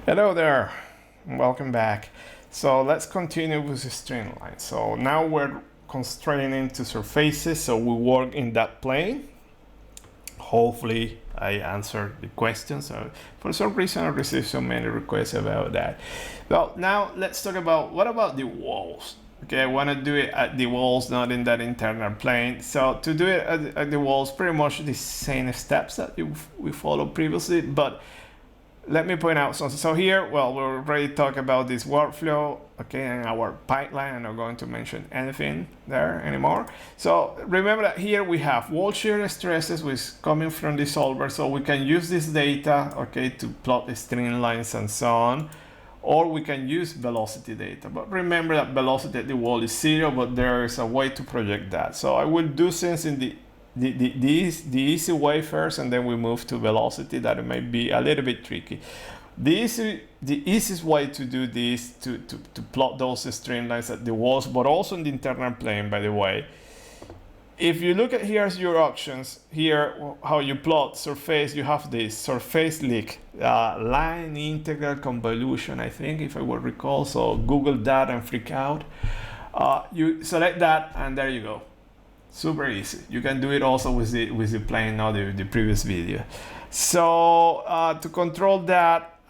Hello there, welcome back. So let's continue with the Streamlines. So now we're constraining to surfaces, so we work in that plane. Hopefully I answered the question. So for some reason I received so many requests about that. Well, now let's talk about what about the walls. Okay, I want to do it at the walls, not in that internal plane. So to do it at the walls, pretty much the same steps that we followed previously, but let me point out something. So here, well, we already talked about this workflow, okay, and our pipeline. I'm not going to mention anything there anymore. So remember that here we have wall shear stresses, which is coming from the solver. So we can use this data, okay, to plot the streamlines and so on, or we can use velocity data. But remember that velocity at the wall is 0, but there is a way to project that. So I will do things in the easy way first, and then we move to velocity. That it might be a little bit tricky. The easiest way to do this to plot those streamlines at the walls, but also in the internal plane, by the way. If you look at here's your options here, how you plot surface, you have this surface leak, line integral convolution, I think, if I will recall. So Google that and freak out. You select that, and there you go. Super easy. You can do it also with the plane, not the previous video. So to control that,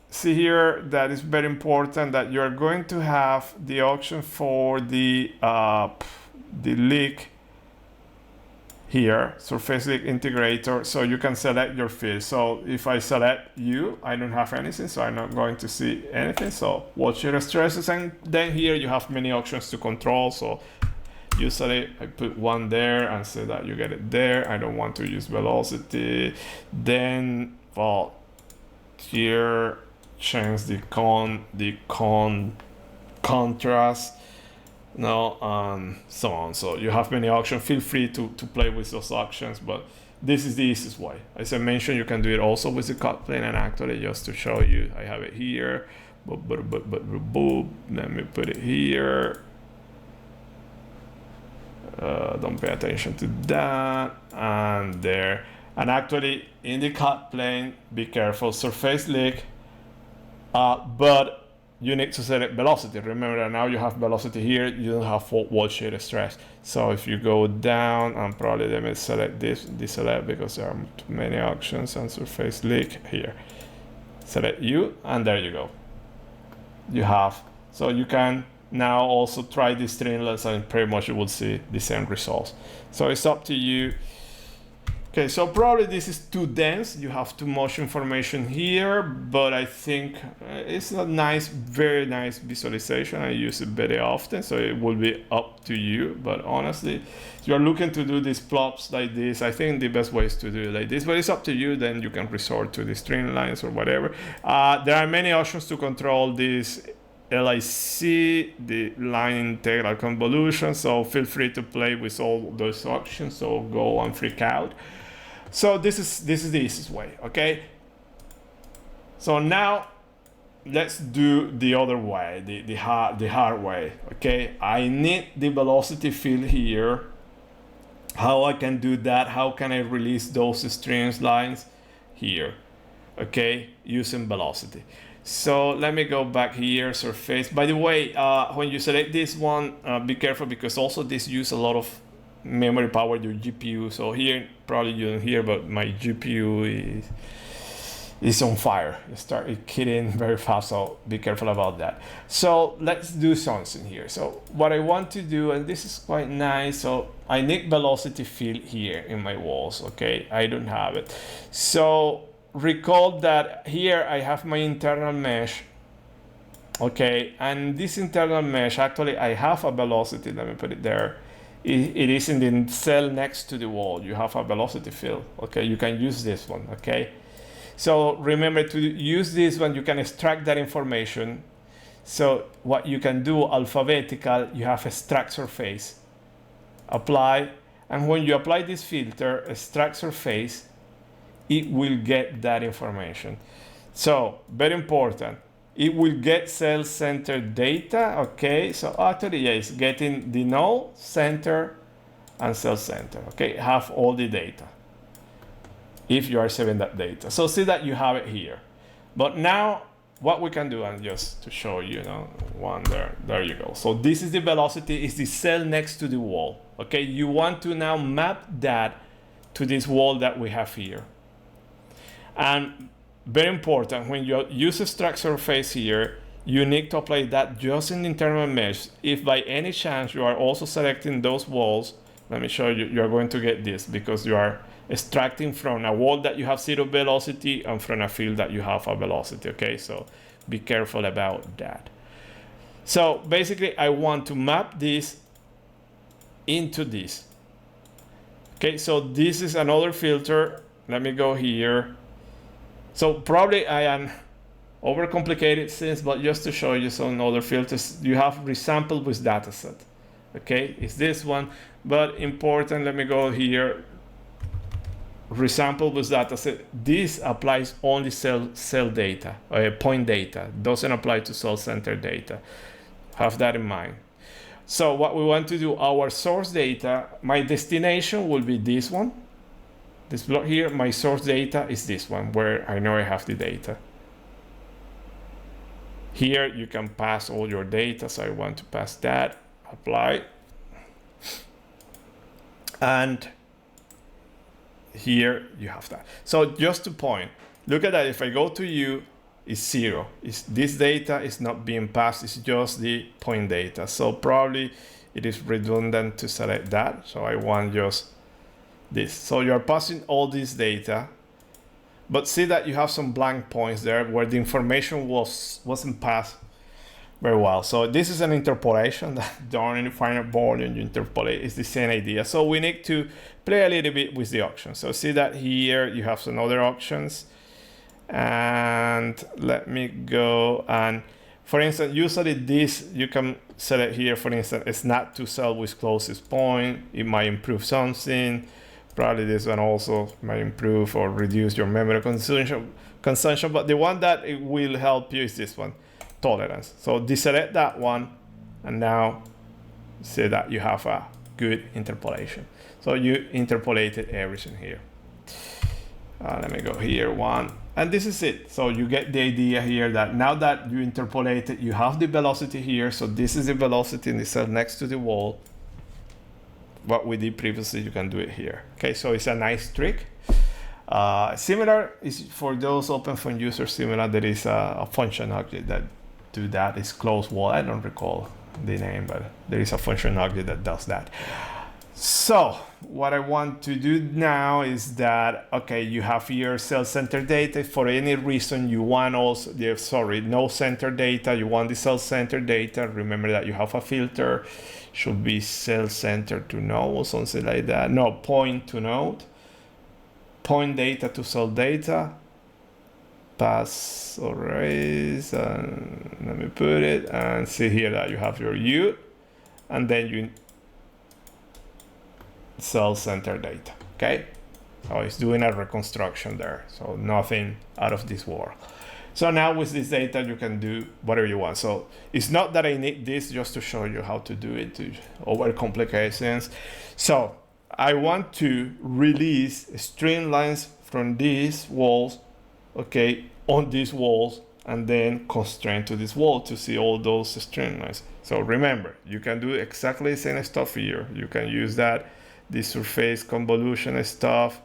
see here that is very important that you are going to have the option for the leak here, surface leak integrator, so you can select your field. So if I select you, I don't have anything, so I'm not going to see anything. So watch your stresses, and then here you have many options to control. So usually I put one there and say that you get it there. I don't want to use velocity. Then, well, here change the contrast, so on. So you have many options. Feel free to play with those options, but this is the easiest way. As I mentioned, you can do it also with the cut plane, and actually just to show you, I have it here. Let me put it here. Don't pay attention to that, and there. And actually in the cut plane, be careful, surface leak, but you need to select velocity. Remember that now you have velocity here, you don't have wall shear stress. So if you go down, and probably let me select this, deselect, because there are too many options, and surface leak here. Select you, and there you go. You have, so you can now also try the streamlines, and pretty much you will see the same results. So it's up to you. Okay, so probably this is too dense. You have too much information here, but I think it's a nice, very nice visualization. I use it very often, so it will be up to you. But honestly, if you're looking to do these plots like this, I think the best way is to do it like this, but it's up to you. Then you can resort to the streamlines or whatever. There are many options to control this LIC, the line integral convolution, so feel free to play with all those options, so go and freak out. So this is the easiest way, okay? So now let's do the other way, the hard way, okay? I need the velocity field here. How I can do that? How can I release those streamlines here, okay, using velocity? So let me go back here, surface. By the way, when you select this one, be careful, because also this uses a lot of memory power, your GPU. So here, probably you don't hear, but my GPU is on fire. It started hitting very fast, so be careful about that. So let's do something here. So what I want to do, and this is quite nice, so I need velocity field here in my walls, okay? I don't have it. So recall that here I have my internal mesh, okay, and this internal mesh, actually I have a velocity, let me put it there. It is in the cell next to the wall. You have a velocity field, okay? You can use this one, okay? So remember to use this one, you can extract that information. So what you can do, alphabetical, you have extract surface, apply, and when you apply this filter, extract surface, it will get that information. So very important, it will get cell center data, okay? So actually, yeah, it's getting the null, center, and cell center, okay? Have all the data if you are saving that data. So see that you have it here. But now what we can do, and just to show you, one there you go. So this is the velocity, is the cell next to the wall. Okay, you want to now map that to this wall that we have here. And very important, when you use extract surface here, you need to apply that just in the internal mesh. If by any chance you are also selecting those walls, let me show you, you're going to get this because you are extracting from a wall that you have 0 velocity and from a field that you have a velocity. Okay, so be careful about that. So basically I want to map this into this. Okay, so this is another filter. Let me go here. So probably I am overcomplicated since, but just to show you some other filters, you have resample with dataset. Okay, it's this one, but important, let me go here. Resample with dataset. This applies only cell data, point data. Doesn't apply to cell center data. Have that in mind. So what we want to do, our source data, my destination will be this one. This block here, my source data is this one, where I know I have the data. Here you can pass all your data, so I want to pass that, apply. And here you have that. So just to point, look at that, if I go to you, it's 0. This data is not being passed, it's just the point data. So probably it is redundant to select that. So I want just this. So you're passing all this data, but see that you have some blank points there where the information wasn't passed very well. So this is an interpolation that done in the final volume, you interpolate, it's the same idea. So we need to play a little bit with the options. So see that here you have some other options. And let me go, and for instance, usually this you can select here, for instance, it's not to cell with closest point. It might improve something. Probably this one also might improve or reduce your memory consumption, but the one that it will help you is this one, tolerance. So deselect that one, and now see that you have a good interpolation. So you interpolated everything here. Let me go here one, and this is it. So you get the idea here that now that you interpolated, you have the velocity here. So this is the velocity in the cell next to the wall. What we did previously, you can do it here. Okay, so it's a nice trick. Similar is for those OpenFOAM users. Similar, there is a function object that do that. It's close wall. I don't recall the name, but there is a function object that does that. So what I want to do now is that, okay, you have here cell center data. For any reason you want also, no center data, you want the cell center data. Remember that you have a filter, should be cell center to node or something like that. No, point to node, point data to cell data, pass or erase, and let me put it, and see here that you have your U, and then you cell center data. Okay, so it's doing a reconstruction there, so nothing out of this world. So now with this data you can do whatever you want. So it's not that I need this just to show you how to do it, to overcomplicate things. So I want to release streamlines from these walls, okay, on these walls, and then constrain to this wall to see all those streamlines. So remember, you can do exactly the same stuff here. You can use that, the surface convolution stuff.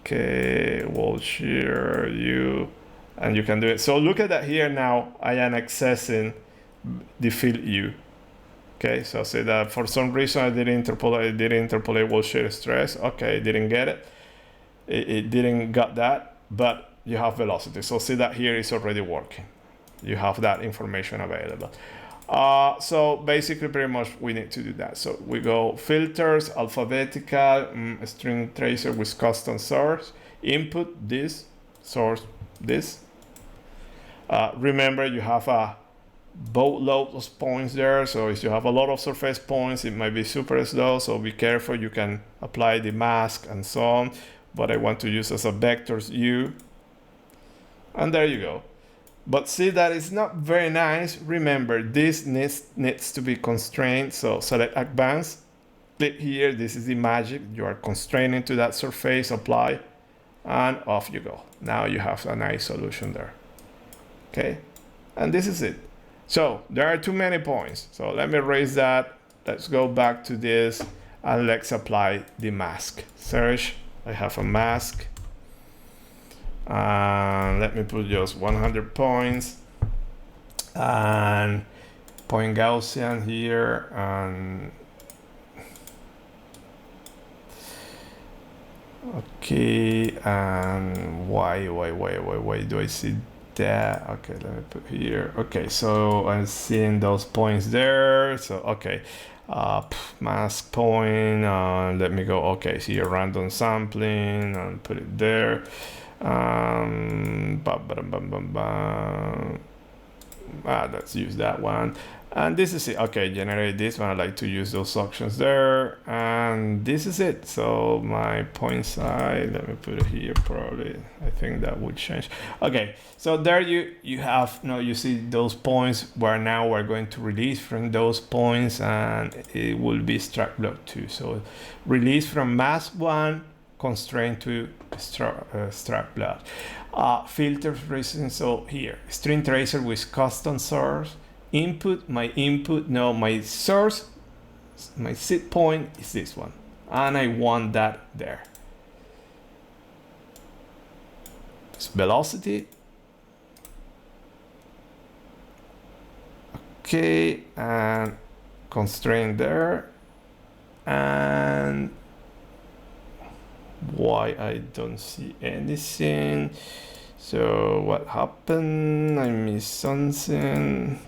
Okay, Wolřej, and you can do it. So look at that here now, I am accessing the field U. Okay, so say that for some reason I didn't interpolate Wolřej stress. Okay, didn't get it. It didn't got that, but you have velocity. So see that here is already working. You have that information available. So basically pretty much we need to do that. So we go filters, alphabetical, string tracer with custom source, input this, source this. Remember you have a boatload of points there, so if you have a lot of surface points it might be super slow, so be careful. You can apply the mask and so on, but I want to use as a vectors U, and there you go. But see that it's not very nice. Remember, this needs to be constrained. So select advanced, click here. This is the magic. You are constraining to that surface, apply. and off you go. Now you have a nice solution there. Okay, and this is it. So there are too many points. So let me erase that. Let's go back to this and let's apply the mask. Search, I have a mask. And let me put just 100 points and point Gaussian here, and okay, and why do I see that? Okay, let me put here. Okay, so I'm seeing those points there. So okay, mask point, let me go. Okay, see a random sampling and put it there. Let's use that one, and this is it. Okay, generate this one. I like to use those options there, and this is it. So my point size, let me put it here. Probably I think that would change. Okay, so there you have, you see those points where now we're going to release from those points, and it will be struct block 2. So release from mask 1, constraint to struct block. Filters reason. So here, string tracer with custom source input. My source, my seed point is this one, and I want that there. It's velocity. Okay, and constraint there, and why I don't see anything. So what happened? I missed something.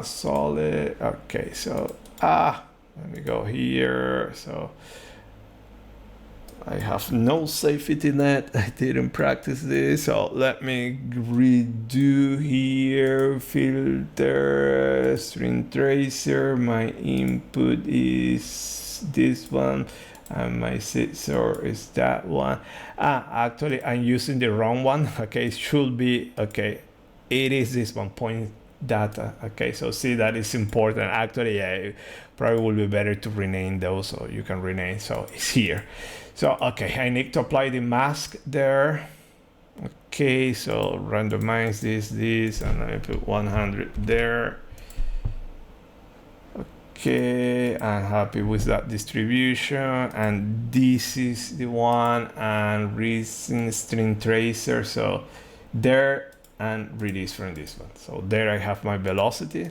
Solid. Okay, so let me go here. So I have no safety net. I didn't practice this. So let me redo here. Filter, string tracer. My input is this one, and my seed source is that one. Actually, I'm using the wrong one. Okay, it should be, okay, it is this one, point data. Okay, so see, that is important. Actually, yeah, it probably will be better to rename those, so you can rename. So it's here. So okay, I need to apply the mask there. Okay, so randomize this, and I put 100 there. Okay, I'm happy with that distribution, and this is the one, and reason string tracer. So there, and release from this one. So there I have my velocity,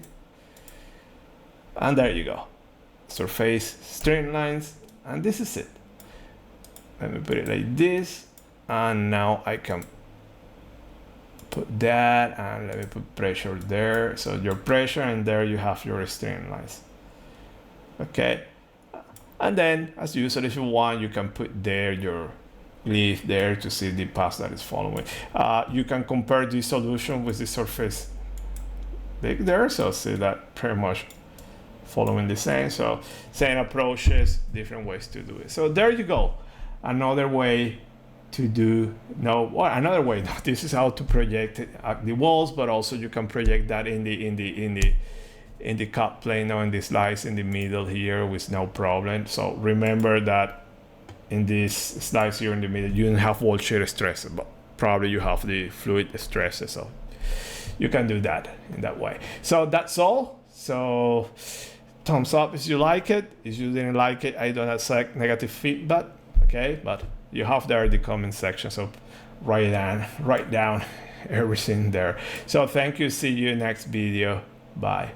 and there you go. Surface streamlines, and this is it. Let me put it like this, and now I can put that, and let me put pressure there. So your pressure, and there you have your streamlines. Okay, and then as usual, if you want, you can put there your leaf there to see the path that is following. You can compare this solution with the surface big there, so see that pretty much following the same. So same approaches, different ways to do it. So there you go. Another way to do, another way. This is how to project the walls, but also you can project that in the cut plane, in the slice in the middle here with no problem. So remember that in this slice here in the middle, you don't have wall shear stresses, but probably you have the fluid stresses. So you can do that in that way. So that's all. So thumbs up if you like it. If you didn't like it, I don't accept negative feedback. Okay, but you have there the comment section, so write down everything there. So thank you, see you next video, bye.